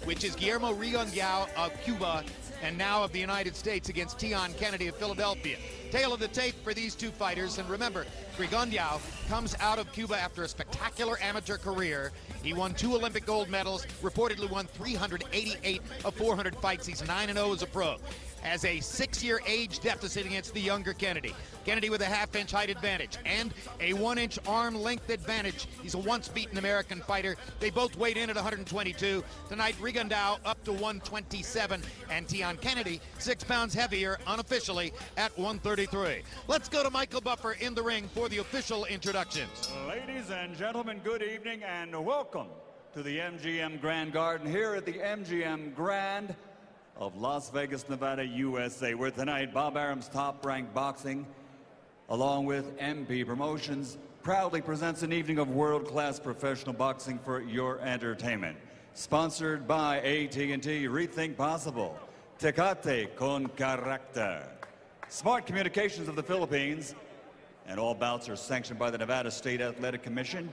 which is Guillermo Rigondeaux of Cuba and now of the United States against Teon Kennedy of Philadelphia. Tale of the tape for these two fighters, and remember, Rigondeaux comes out of Cuba after a spectacular amateur career. He won 2 Olympic gold medals, reportedly won 388 of 400 fights. He's 9-0 as a pro. Has a 6-year age deficit against the younger Kennedy. Kennedy with a half-inch height advantage and a 1-inch arm length advantage. He's a once-beaten American fighter. They both weighed in at 122. Tonight, Rigondeaux up to 127, and Teon Kennedy 6 pounds heavier unofficially at 133. Let's go to Michael Buffer in the ring for the official introductions. Ladies and gentlemen, good evening and welcome to the MGM Grand Garden here at the MGM Grand of Las Vegas, Nevada, USA, where tonight Bob Arum's Top Rank Boxing, along with MP Promotions, proudly presents an evening of world-class professional boxing for your entertainment. Sponsored by AT&T, Rethink Possible, Tecate con Carácter, Smart Communications of the Philippines, and all bouts are sanctioned by the Nevada State Athletic Commission.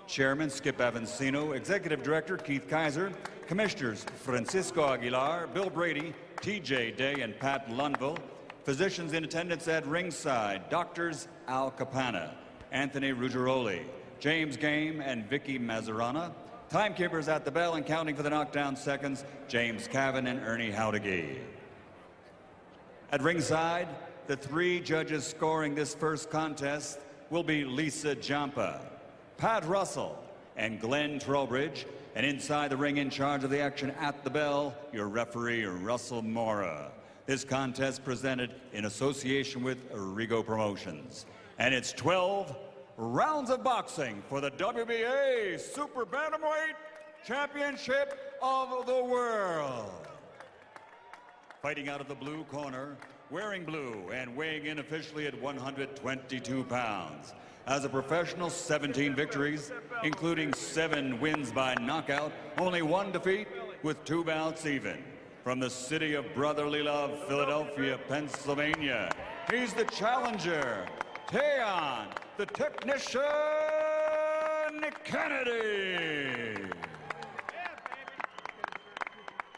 Chairman Skip Avancino, Executive Director Keith Kaiser, Commissioners Francisco Aguilar, Bill Brady, TJ Day, and Pat Lundville. Physicians in attendance at ringside, Doctors Al Capana, Anthony Ruggiero, James Game, and Vicky Mazzarana. Timekeepers at the bell and counting for the knockdown seconds, James Cavan and Ernie Howdeggy. At ringside, the 3 judges scoring this first contest will be Lisa Jampa, Pat Russell, and Glenn Trowbridge. And inside the ring in charge of the action at the bell, your referee, Russell Mora. This contest presented in association with Rigo Promotions. And it's 12 rounds of boxing for the WBA Super Bantamweight Championship of the World. Fighting out of the blue corner, wearing blue and weighing in officially at 122 pounds. As a professional, 17 victories, including 7 wins by knockout, only 1 defeat with 2 bouts even. From the city of brotherly love, Philadelphia, Pennsylvania, he's the challenger, Teon, the technician, Kennedy.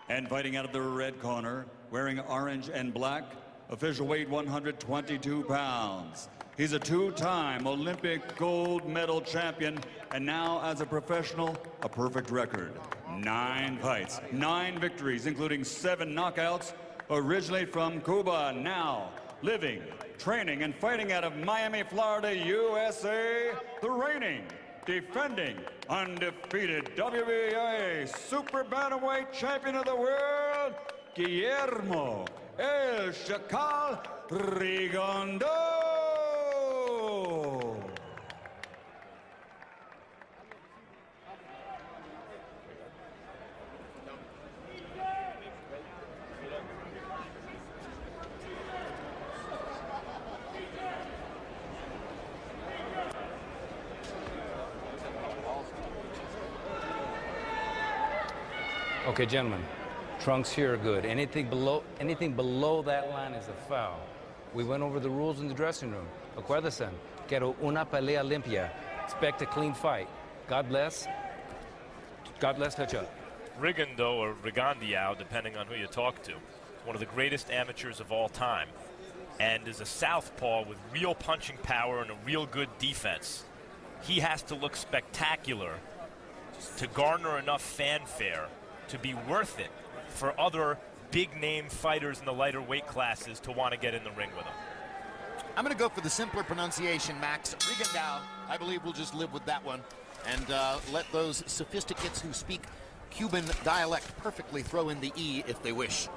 And fighting out of the red corner, wearing orange and black, official weight 122 pounds. He's a 2-time Olympic gold medal champion, and now as a professional, a perfect record. 9 fights, 9 victories, including 7 knockouts, originally from Cuba, now living, training, and fighting out of Miami, Florida, USA, the reigning, defending, undefeated WBA Super Bantamweight Champion of the World, Guillermo El Chacal Rigondeaux. Okay, gentlemen, trunks here are good. Anything below that line is a foul. We went over the rules in the dressing room. Acuérdese, quiero una pelea limpia. Expect a clean fight. God bless. God bless, touch up. Rigondeaux or Rigondeaux, depending on who you talk to, one of the greatest amateurs of all time, and is a southpaw with real punching power and a real good defense. He has to look spectacular to garner enough fanfare to be worth it for other big-name fighters in the lighter weight classes to want to get in the ring with him. I'm going to go for the simpler pronunciation, Max. Rigondeaux, I believe we'll just live with that one and let those sophisticates who speak Cuban dialect perfectly throw in the E if they wish.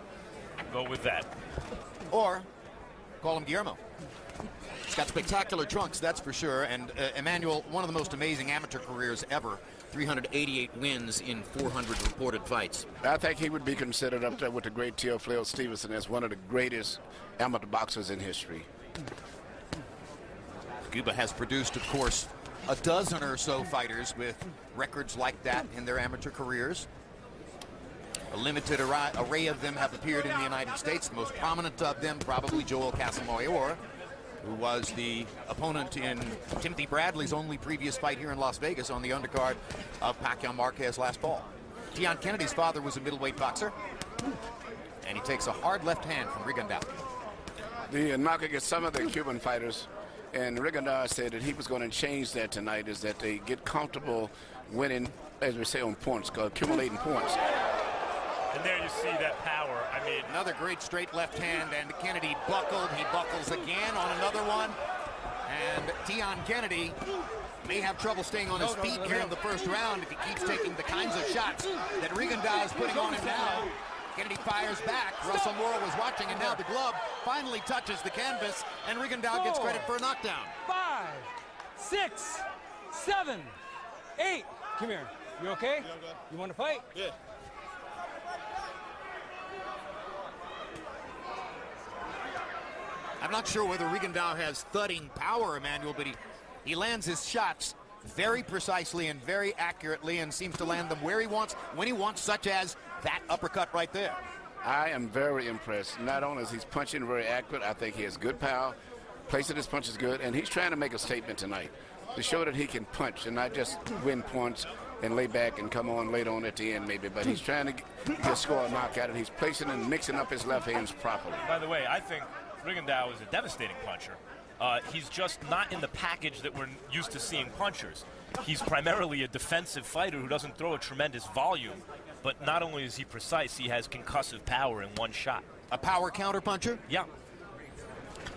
Go with that. Or call him Guillermo. He's got spectacular trunks, that's for sure. And Emmanuel, one of the most amazing amateur careers ever. 388 wins in 400 reported fights. I think he would be considered up there with the great Teofilo Stevenson as one of the greatest amateur boxers in history. Cuba has produced, of course, a dozen or so fighters with records like that in their amateur careers. A limited array of them have appeared in the United States. The most prominent of them, probably Joel Casamayor, who was the opponent in Timothy Bradley's only previous fight here in Las Vegas on the undercard of Pacquiao Marquez last fall. Teon Kennedy's father was a middleweight boxer. And he takes a hard left hand from Rigondeaux. The knock against some of the Cuban fighters, and Rigondeaux said that he was going to change that tonight, is that they get comfortable winning, as we say on points, accumulating points. And there you see that power. I mean, another great straight left hand, and Kennedy buckled. He buckles again on another one. And Teon Kennedy may have trouble staying on his feet here in the first round if he keeps taking the kinds of shots that Rigondeaux is putting on him now. Kennedy fires back. Russell Moore was watching, and now the glove finally touches the canvas, and Rigondeaux gets credit for a knockdown. 5, 6, 7, 8. Come here. You okay? You want to fight? Yeah. I'm not sure whether Rigondeaux has thudding power, Emmanuel, but he lands his shots very precisely and very accurately and seems to land them where he wants, when he wants, such as that uppercut right there. I am very impressed. Not only is he punching very accurate, I think he has good power, placing his punches good, and he's trying to make a statement tonight to show that he can punch and not just win points and lay back and come on later on at the end maybe, but he's trying to score a knockout, and he's placing and mixing up his left hands properly. By the way, I think Rigondeaux is a devastating puncher. He's just not in the package that we're used to seeing punchers. He's primarily a defensive fighter who doesn't throw a tremendous volume, but not only is he precise, he has concussive power in one shot. A power counter puncher? Yeah.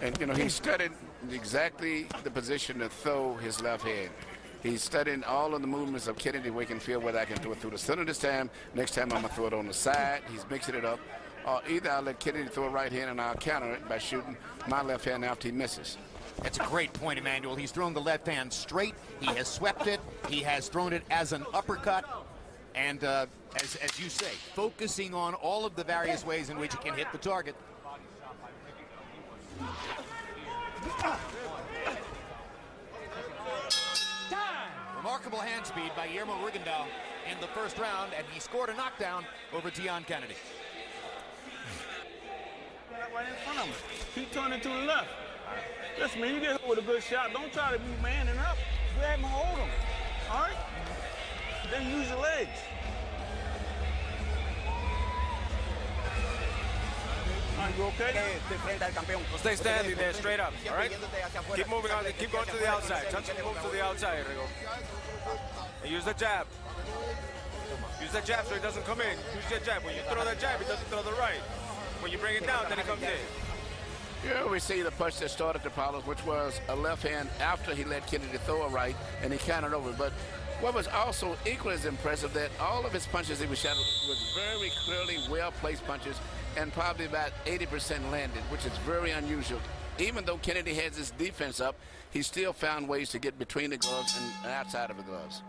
And, you know, he studied exactly the position to throw his left hand. He's studying all of the movements of Kennedy where he can feel whether I can throw it through the center this time. Next time I'm going to throw it on the side. He's mixing it up. Or either I'll let Kennedy throw a right hand and I'll counter it by shooting my left hand after he misses. That's a great point, Emmanuel. He's thrown the left hand straight. He has swept it. He has thrown it as an uppercut. And as you say, focusing on all of the various ways in which he can hit the target. Remarkable hand speed by Guillermo Rigondeaux in the first round, and he scored a knockdown over Teon Kennedy. Right in front of him. Keep turning to the left. Listen, man, you get hit with a good shot. Don't try to be manning up. Grab him and hold him. All right? Then use your legs. All right, you okay? Stay standing there, straight up, all right? Keep moving on, keep going to the outside. Touch and move to the outside, Rigo. And use the jab. Use the jab so he doesn't come in. Use your jab. When you throw that jab, he doesn't throw the right. When you bring it down, then he comes in. Here we see the punch that started the problems, which was a left hand after he let Kennedy throw a right, and he countered over. But what was also equally as impressive, that all of his punches he was shot was very clearly well-placed punches, and probably about 80% landed, which is very unusual. Even though Kennedy has his defense up, he still found ways to get between the gloves and outside of the gloves.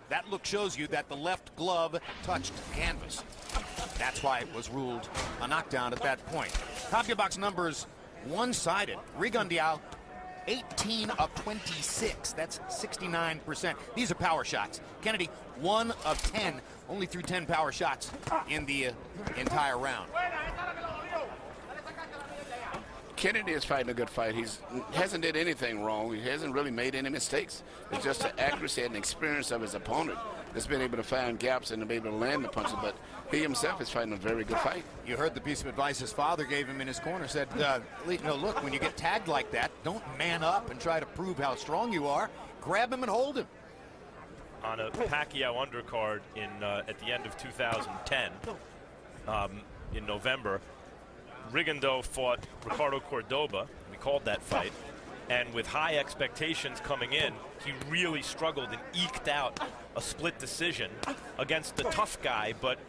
That look shows you that the left glove touched canvas. That's why it was ruled a knockdown at that point. CompuBox numbers one-sided. Rigondeaux, 18 of 26. That's 69%. These are power shots. Kennedy, 1 of 10. Only threw 10 power shots in the entire round. Kennedy is fighting a good fight. He hasn't did anything wrong. He hasn't really made any mistakes. It's just the accuracy and experience of his opponent that's been able to find gaps and to be able to land the punches. But he himself is fighting a very good fight. You heard the piece of advice his father gave him in his corner. Said, no, look, when you get tagged like that, don't man up and try to prove how strong you are. Grab him and hold him. On a Pacquiao undercard at the end of 2010, in November, Rigondeaux fought Ricardo Cordoba. We called that fight. And with high expectations coming in, he really struggled and eked out a split decision against the tough guy, but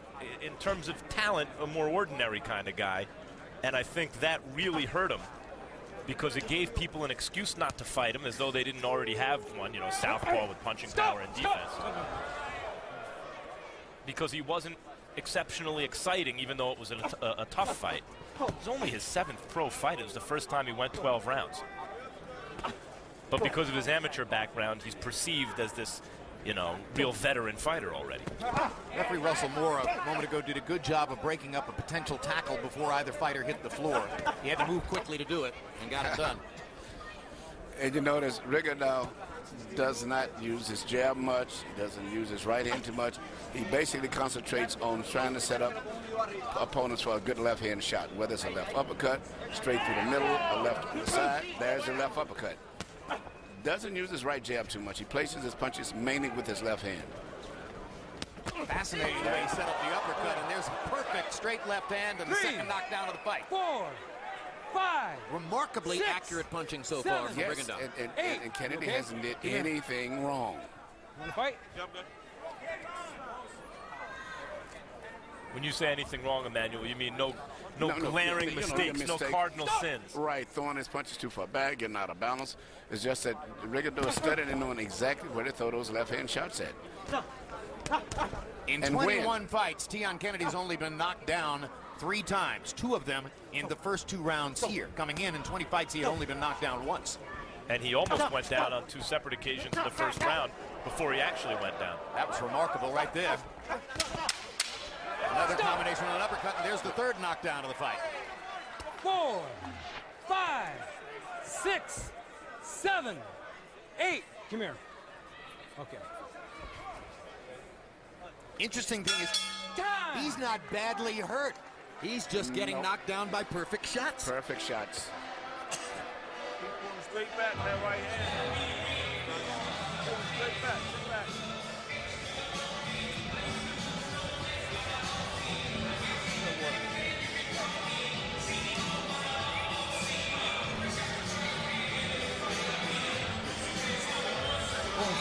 in terms of talent, a more ordinary kind of guy. And I think that really hurt him because it gave people an excuse not to fight him as though they didn't already have one, you know, southpaw with punching power and defense. Because he wasn't exceptionally exciting, even though it was a tough fight. It was only his 7th pro fight. It was the first time he went 12 rounds. But because of his amateur background, he's perceived as this, you know, real veteran fighter already. Referee Russell Moore a moment ago did a good job of breaking up a potential tackle before either fighter hit the floor. He had to move quickly to do it and got it done. And you notice Rigondeaux does not use his jab much. He doesn't use his right hand too much. He basically concentrates on trying to set up opponents for a good left hand shot, whether it's a left uppercut, straight through the middle, a left on the side. There's a left uppercut. Doesn't use his right jab too much. He places his punches mainly with his left hand. Fascinating the way he set up the uppercut, and there's a perfect straight left hand and the second knockdown of the fight. 4, 5. Remarkably 6, accurate punching so 7, far from Yes, Rigondeaux. and Kennedy hasn't did anything wrong. Want to fight? When you say anything wrong, Emmanuel, you mean no glaring mistakes, no cardinal sins. Right, throwing his punches too far back, getting out of balance. It's just that Rigondeaux is studying and knowing exactly where to throw those left-hand shots at. In 21 fights, Teon Kennedy's only been knocked down 3 times, 2 of them in the first 2 rounds here. Coming in 20 fights, he had only been knocked down once. And he almost went down on 2 separate occasions in the first round before he actually went down. That was remarkable right there. Another combination with an uppercut, and there's the 3rd knockdown of the fight. 4, 5, 6, 7, 8. Come here. Okay. Interesting thing is, he's not badly hurt. He's just getting knocked down by perfect shots. Perfect shots. Straight back, that right hand. Straight back, straight back.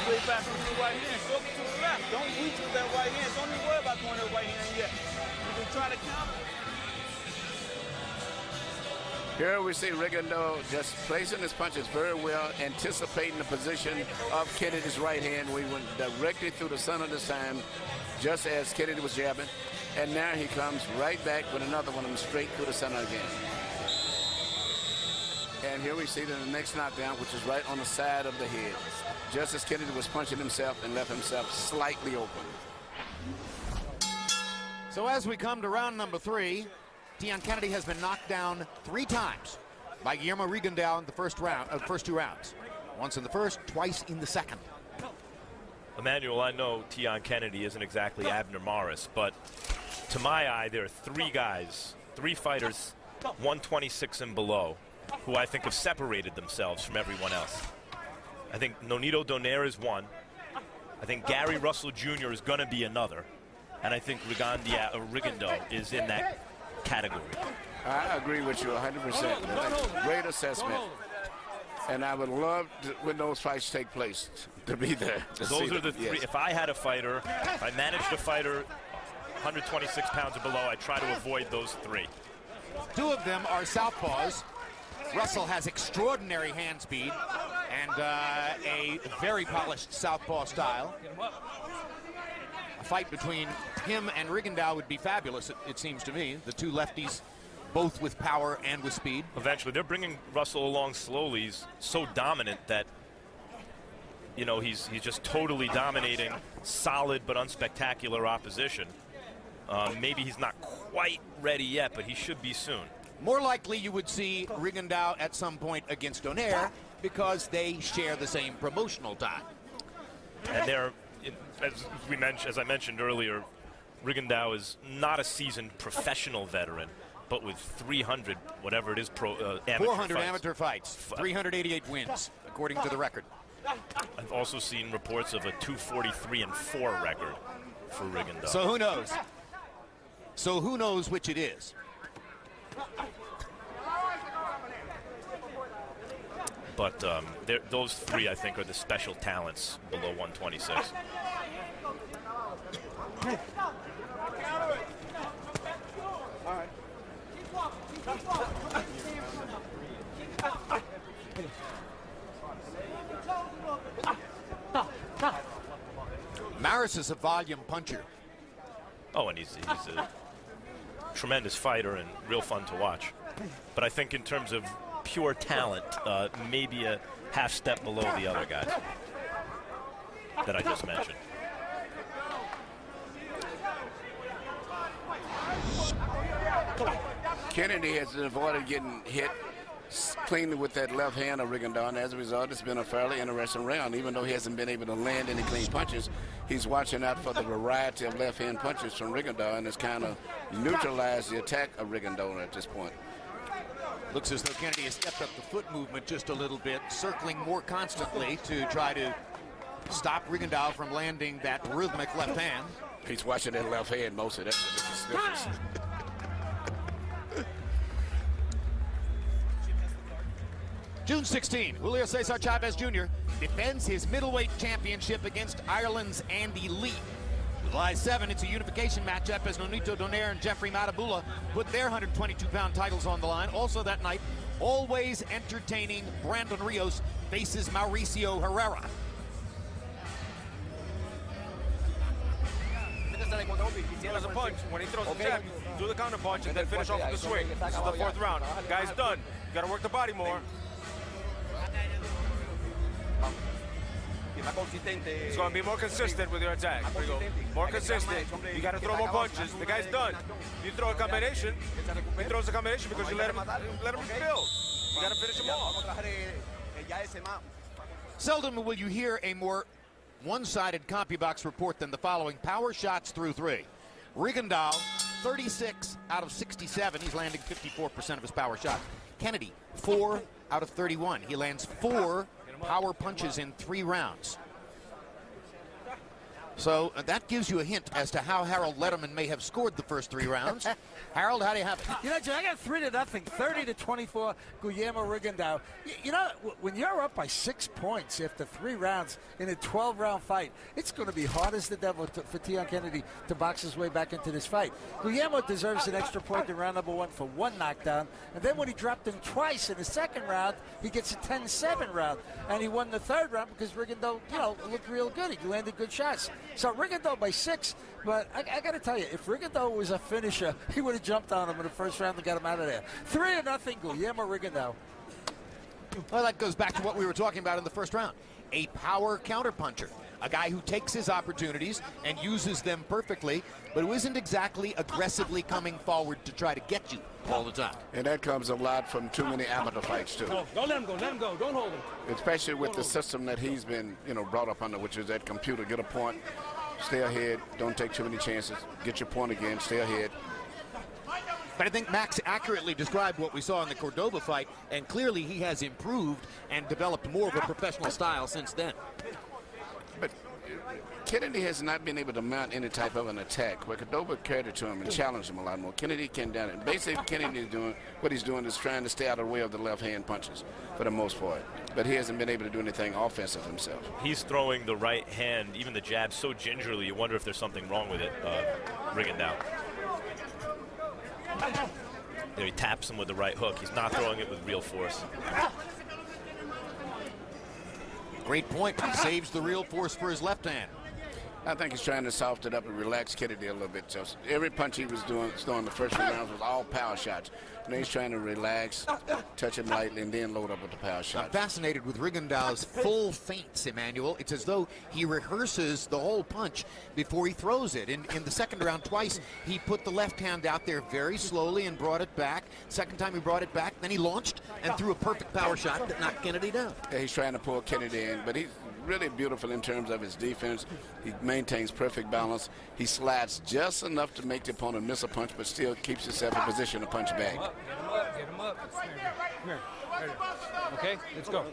Straight back on the right hand, go to the left. Don't reach with that right hand. Don't even worry about going to the right hand yet. You can try to counter. Here we see Rigondeaux just placing his punches very well, anticipating the position of Kennedy's right hand. We went directly through the center this time, just as Kennedy was jabbing. And now he comes right back with another one of them straight through the center again. And here we see the next knockdown, which is right on the side of the head, just as Kennedy was punching himself and left himself slightly open. So as we come to round number 3, Teon Kennedy has been knocked down 3 times by Guillermo Rigondeaux in the first 2 rounds. Once in the first, twice in the second. Emmanuel, I know Teon Kennedy isn't exactly Abner Morris, but to my eye, there are 3 guys, 3 fighters, 126 and below, who I think have separated themselves from everyone else. I think Nonito Donaire is one. I think Gary Russell Jr. is going to be another. And I think Rigondeaux is in that category. I agree with you 100%. Great assessment. And I would love to, when those fights take place, to be there. Those are the 3. Yes. If I had a fighter, if I managed a fighter 126 pounds or below, I try to avoid those 3. 2 of them are southpaws. Russell has extraordinary hand speed and a very polished southpaw style. A fight between him and Rigondeaux would be fabulous, it seems to me. The 2 lefties, both with power and with speed. Eventually, they're bringing Russell along slowly. He's so dominant that, you know, he's just totally dominating solid but unspectacular opposition. Maybe he's not quite ready yet, but he should be soon. More likely you would see Rigondeaux at some point against Donaire because they share the same promotional time. And they're, as I mentioned earlier, Rigondeaux is not a seasoned professional veteran, but with 300, whatever it is, amateur 400 fights. amateur fights, 388 wins, according to the record. I've also seen reports of a 243-4 record for Rigondeaux. So who knows? So who knows which it is? But those 3, I think, are the special talents below 126. Maris is a volume puncher. Oh, and he's a tremendous fighter and real fun to watch. But I think in terms of pure talent, maybe a half step below the other guys that I just mentioned. Kennedy has avoided getting hit cleanly with that left hand of Rigondeaux, and as a result, it's been a fairly interesting round. Even though he hasn't been able to land any clean punches, he's watching out for the variety of left hand punches from Rigondeaux, and it's kind of neutralized the attack of Rigondeaux at this point. Looks as though Kennedy has stepped up the foot movement just a little bit, circling more constantly to try to stop Rigondeaux from landing that rhythmic left hand. He's watching that left hand most of that. June 16, Julio Cesar Chavez Jr. defends his middleweight championship against Ireland's Andy Lee. July 7, it's a unification matchup as Nonito Donaire and Jeffrey Matabula put their 122-pound titles on the line. Also that night, always entertaining Brandon Rios faces Mauricio Herrera. Throws a punch. When he throws a jab, do the counter punch and then finish off with the swing. This is the fourth round. Guy's done. You got to work the body more. It's going to be more consistent with your attack. More consistent. You got to throw more punches. The guy's done. You throw a combination. He throws a combination because you let him rebuild. You got to finish him off. Seldom will you hear a more one-sided CompuBox report than the following. Power shots through 3. Rigondeaux, 36 out of 67. He's landing 54% of his power shots. Kennedy, 4 out of 31. He lands 4 power punches in 3 rounds. So that gives you a hint as to how Harold Letterman may have scored the first 3 rounds. Harold, how do you have it? You know, Joe, I got 3-0, 30-24, Guillermo Rigondeaux. You know, when you're up by 6 points after 3 rounds in a 12-round fight, it's going to be hard as the devil for Teon Kennedy to box his way back into this fight. Guillermo deserves an extra point in round number 1 for 1 knockdown, and then when he dropped him twice in the second round, he gets a 10-7 round, and he won the 3rd round because Rigondeaux, you know, looked real good. He landed good shots. So Rigondeaux by 6, but I got to tell you, if Rigondeaux was a finisher, he would have jumped on him in the first round and got him out of there. 3-0, Guillermo Rigondeaux. Well, that goes back to what we were talking about in the first round. A power counterpuncher, a guy who takes his opportunities and uses them perfectly, but who isn't exactly aggressively coming forward to try to get you all the time. And that comes a lot from too many amateur fights, too. No, don't let him go, don't hold him. Especially with the system that he's been, you know, brought up under, which is that computer, get a point, stay ahead, don't take too many chances, get your point again, stay ahead. But I think Max accurately described what we saw in the Cordoba fight, and clearly he has improved and developed more of a professional style since then. But Kennedy has not been able to mount any type of an attack where Cordoba carried it to him and challenged him a lot more. Kennedy came down and basically Kennedy is doing what he's doing is trying to stay out of the way of the left hand punches for the most part. But he hasn't been able to do anything offensive himself. He's throwing the right hand, even the jab, so gingerly you wonder if there's something wrong with it, Rigondeaux. You know, he taps him with the right hook. He's not throwing it with real force. Great point. He saves the real force for his left hand. I think he's trying to soften it up and relax Kennedy a little bit. Just every punch he was throwing the first few rounds was all power shots. Now he's trying to relax, touch him lightly, and then load up with the power shots. I'm fascinated with Rigondeaux's full feints, Emmanuel. It's as though he rehearses the whole punch before he throws it. In the second round, twice, he put the left hand out there very slowly and brought it back. Second time he brought it back, then he launched and threw a perfect power shot that knocked Kennedy down. Yeah, he's trying to pull Kennedy in, but he's really beautiful in terms of his defense. He maintains perfect balance. He slides just enough to make the opponent miss a punch, but still keeps himself in position to punch back. Get him up. Come here. Okay, let's go.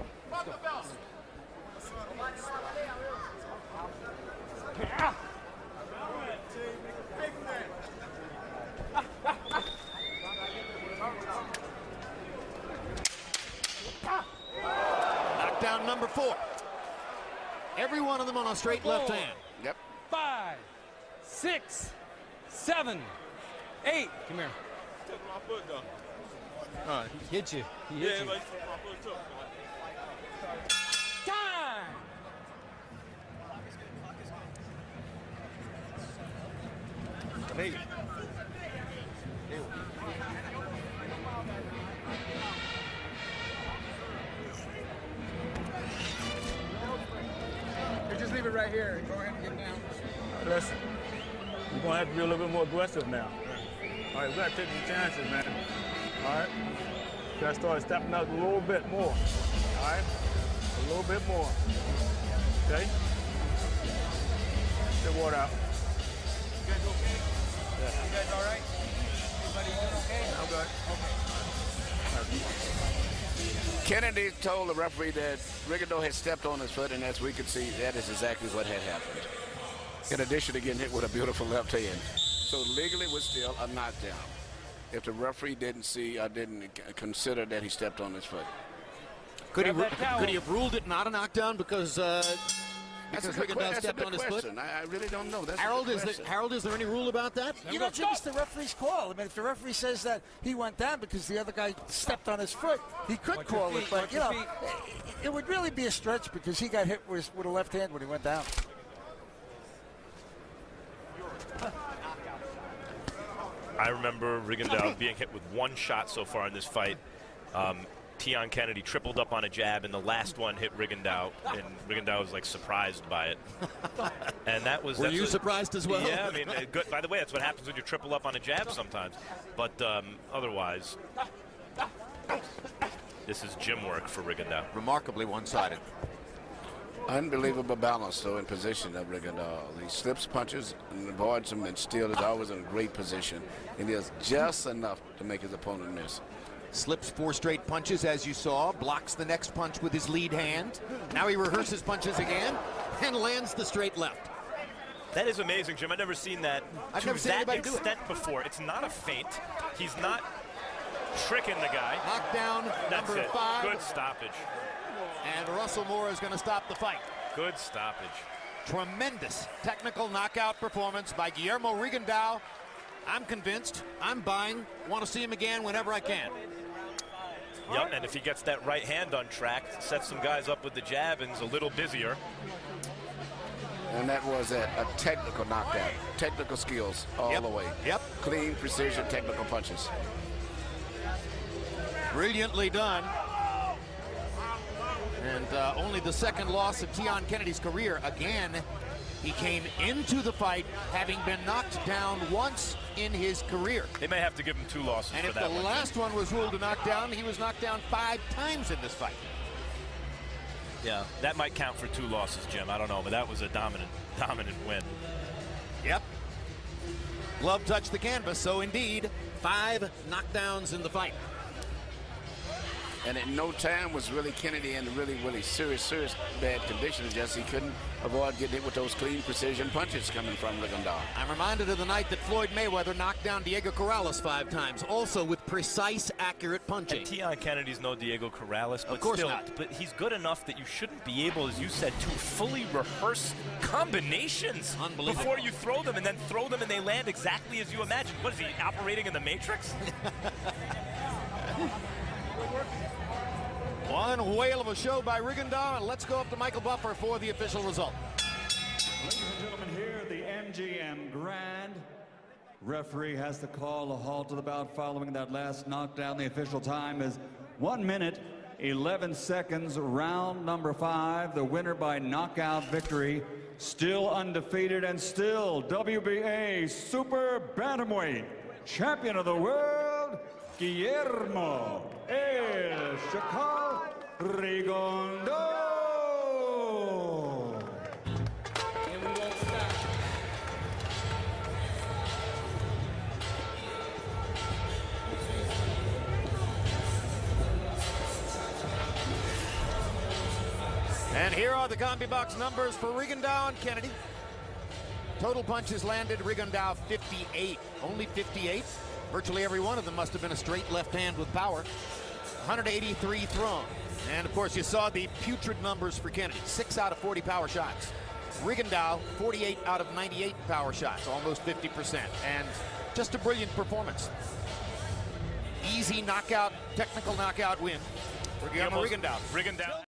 Knockdown number 4. Every one of them on a straight left hand. Yep. 5, 6, 7, 8. Come here. He hit you. He hit you. Time! Hey. Just leave it right here. Go ahead and get down. Listen, we're going to have to be a little bit more aggressive now. All right, we got to take some chances, man. All right? Got to start stepping up a little bit more. All right? A little bit more. Okay? Get water out. You guys okay? Yeah. You guys all right? Everybody doing okay? I'm good. Kennedy told the referee that Rigondeaux had stepped on his foot, and as we could see, that is exactly what had happened. In addition to getting hit with a beautiful left hand. So legally it was still a knockdown if the referee didn't see or didn't consider that he stepped on his foot. Could he have ruled it not a knockdown because Rigondeaux stepped on his foot? I really don't know. That's Harold, is there any rule about that? You know, Jim, it's the referee's call. I mean, if the referee says that he went down because the other guy stepped on his foot, he could call it. But, you know, it would really be a stretch because he got hit with a left hand when he went down. I remember Rigondeaux being hit with one shot so far in this fight. Teon Kennedy tripled up on a jab, and the last one hit Rigondeaux, and Rigondeaux was like surprised by it. And that was. Were you surprised as well? Yeah, I mean, good. By the way, that's what happens when you triple up on a jab sometimes. But otherwise, this is gym work for Rigondeaux. Remarkably one-sided. Unbelievable balance, though, in position of Rigondeaux. He slips punches and avoids them, and still is always in a great position. And he does just enough to make his opponent miss. Slips 4 straight punches, as you saw. Blocks the next punch with his lead hand. Now he rehearses punches again and lands the straight left. That is amazing, Jim. I've never seen that to that extent before. It's not a feint. He's not tricking the guy. Knockdown That's number it. 5. Good stoppage. And Russell Moore is going to stop the fight. Good stoppage. Tremendous technical knockout performance by Guillermo Rigondeaux. I'm convinced. I'm buying. Want to see him again whenever I can. Yep, and if he gets that right hand untracked, sets some guys up with the jab and is a little busier. And that was a technical knockout. Technical skills all the way. Yep. Clean, precision, technical punches. Brilliantly done. And only the second loss of Teon Kennedy's career. Again, he came into the fight having been knocked down once in his career. They may have to give him 2 losses and for that one. And if the last one was ruled a knockdown, he was knocked down 5 times in this fight. Yeah, that might count for 2 losses, Jim. I don't know, but that was a dominant win. Yep. Glove touched the canvas, so indeed, 5 knockdowns in the fight. And at no time was really Kennedy in really serious bad condition. Just he couldn't avoid getting hit with those clean precision punches coming from Rigondeaux. I'm reminded of the night that Floyd Mayweather knocked down Diego Corrales 5 times, also with precise, accurate punching. And Teon Kennedy's no Diego Corrales, but of course still, not. But he's good enough that you shouldn't be able, as you said, to fully rehearse combinations before you throw them, and then throw them and they land exactly as you imagine. What is he, operating in the Matrix? One whale of a show by Rigondeaux, and let's go up to Michael Buffer for the official result. Ladies and gentlemen, here at the MGM Grand, referee has to call a halt to the bout following that last knockdown. The official time is 1 minute, 11 seconds, round number 5. The winner by knockout victory, still undefeated and still WBA Super Bantamweight champion of the world, Guillermo Rigondeaux. And here are the combi box numbers for Rigondeaux and Kennedy. Total punches landed, Rigondeaux 58. Only 58. Virtually every one of them must have been a straight left hand with power. 183 thrown. And of course you saw the putrid numbers for Kennedy. 6 out of 40 power shots. Rigondeaux 48 out of 98 power shots, almost 50%. And just a brilliant performance. Easy knockout, technical knockout win for Guillermo Rigondeaux.